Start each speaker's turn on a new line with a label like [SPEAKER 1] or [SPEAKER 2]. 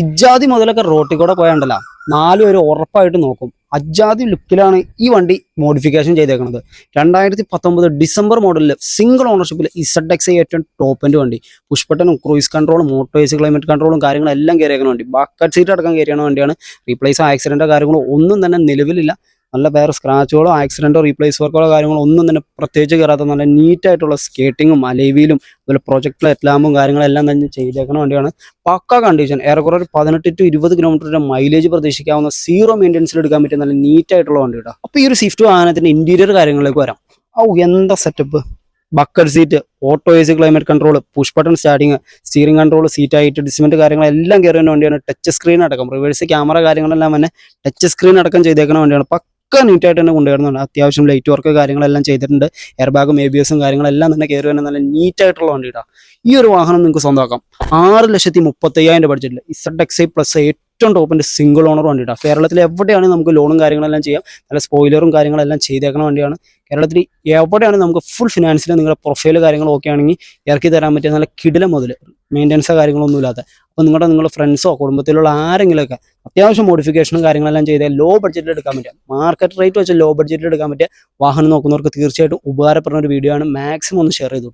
[SPEAKER 1] ഇജ്ജാതി മുതലൊക്കെ റോട്ടിൽ കൂടെ പോയാണ്ടല്ല നാലും ഒരു ഉറപ്പായിട്ട് നോക്കും. അജ്ജാതി ലുക്കിലാണ് ഈ വണ്ടി മോഡിഫിക്കേഷൻ ചെയ്തേക്കുന്നത്. 2019 ഡിസംബർ മോഡലിൽ സിംഗിൾ ഓണർഷിപ്പിൽ ZX ഏറ്റവും ടോപ്പ് എൻഡ് വണ്ടി. പുഷ്പട്ടനും ക്രൂയിസ് കൺട്രോളും മോട്ടോഴ്സ് ക്ലൈമറ്റ് കൺട്രോളും കാര്യങ്ങളെല്ലാം കയറിയേക്കുന്ന വണ്ടി. ബക്കറ്റ് സീറ്റ് അടക്കം കയറിയാണ് വണ്ടിയാണ്. റീപ്ലേസ് ആക്സിഡന്റോ കാര്യങ്ങളോ ഒന്നും തന്നെ നിലവിലില്ല. നല്ല വേറെ സ്ക്രാച്ചുകളോ ആക്സിഡന്റോ റീപ്ലേസ് വർക്കുകളോ കാര്യങ്ങളോ ഒന്നും തന്നെ പ്രത്യേകിച്ച് കയറാത്ത നല്ല നീറ്റായിട്ടുള്ള സ്കേറ്റിങ്ങും അലൈവിയിലും അതുപോലെ പ്രൊജക്ട് ലൈറ്റ് ലാമ്പും കാര്യങ്ങളെല്ലാം തന്നെ ചെയ്തേക്കുന്ന വണ്ടിയാണ്. പക്ക കണ്ടീഷൻ. ഏറെക്കുറെ ഒരു 18 to 20 കിലോമീറ്ററിന്റെ മൈലേജ് പ്രതീക്ഷിക്കാവുന്ന സീറോ മെയിൻ്റെനൻസിൽ എടുക്കാൻ പറ്റിയ നല്ല നീറ്റായിട്ടുള്ള വണ്ടി കേട്ടോ. അപ്പോൾ ഈ ഒരു സ്വിഫ്റ്റ് വാഹനത്തിന്റെ ഇന്റീരിയർ കാര്യങ്ങളിലേക്ക് വരാം. എന്താ setup! Bucket seat, auto AC climate control, push button starting, steering control, seat height adjustment കാര്യങ്ങളെല്ലാം കയറുന്ന വണ്ടിയാണ്. ടച്ച് സ്ക്രീൻ അടക്കം റിവേഴ്സ് ക്യാമറ കാര്യങ്ങളെല്ലാം തന്നെ ടച്ച് സ്ക്രീൻ അടക്കം ചെയ്തേക്കുന്ന വണ്ടിയാണ്. ഒക്കെ നീറ്റായിട്ട് തന്നെ കൊണ്ടുവരുന്നുണ്ട്. അത്യാവശ്യം ലൈറ്റ് വർക്ക് കാര്യങ്ങളെല്ലാം ചെയ്തിട്ടുണ്ട്. എയർ ബാഗും ABS കാര്യങ്ങളെല്ലാം തന്നെ കയറി വരുന്ന നല്ല നീറ്റായിട്ടുള്ള വണ്ടി കേട്ടോ. ഈ ഒരു വാഹനം നിങ്ങൾക്ക് സ്വന്തമാക്കാം 6,35,000 ബഡ്ജറ്റിൽ ZX പ്ലസ് ഏറ്റവും ടോപ്പിന്റെ സിംഗിൾ ഓണർ വണ്ടി കേട്ടോ. കേരളത്തിൽ എവിടെയാണെങ്കിൽ നമുക്ക് ലോണും കാര്യങ്ങളെല്ലാം ചെയ്യാം. നല്ല സ്പോയിലറും കാര്യങ്ങളെല്ലാം ചെയ്തേക്കുന്ന വണ്ടിയാണ്. കേരളത്തിൽ എവിടെയാണെങ്കിൽ നമുക്ക് ഫുൾ ഫിനാൻസിൽ നിങ്ങളുടെ പ്രൊഫൈൽ കാര്യങ്ങൾ ഓക്കെ ആണെങ്കിൽ ഇറക്കി തരാൻ പറ്റിയ നല്ല കിടിലം മുതൽ മെയിൻ്റെനൻസോ കാര്യങ്ങളൊന്നും ഇല്ലാത്ത. അപ്പോൾ നിങ്ങളുടെ ഫ്രണ്ട്സോ കുടുംബത്തിലുള്ള ആരെങ്കിലുമൊക്കെ അത്യാവശ്യം മോഡിഫിക്കേഷനും കാര്യങ്ങളെല്ലാം ചെയ്താൽ ലോ ബഡ്ജറ്റിൽ എടുക്കാൻ പറ്റുക, മാർക്കറ്റ് റേറ്റ് വെച്ച് ലോ ബഡ്ജറ്റിൽ എടുക്കാൻ പറ്റിയ വാഹനം നോക്കുന്നവർക്ക് തീർച്ചയായിട്ടും ഉപകാരപ്പെടുന്ന ഒരു വീഡിയോ ആണ്. മാക്സിമം ഒന്ന് ഷെയർ ചെയ്തു.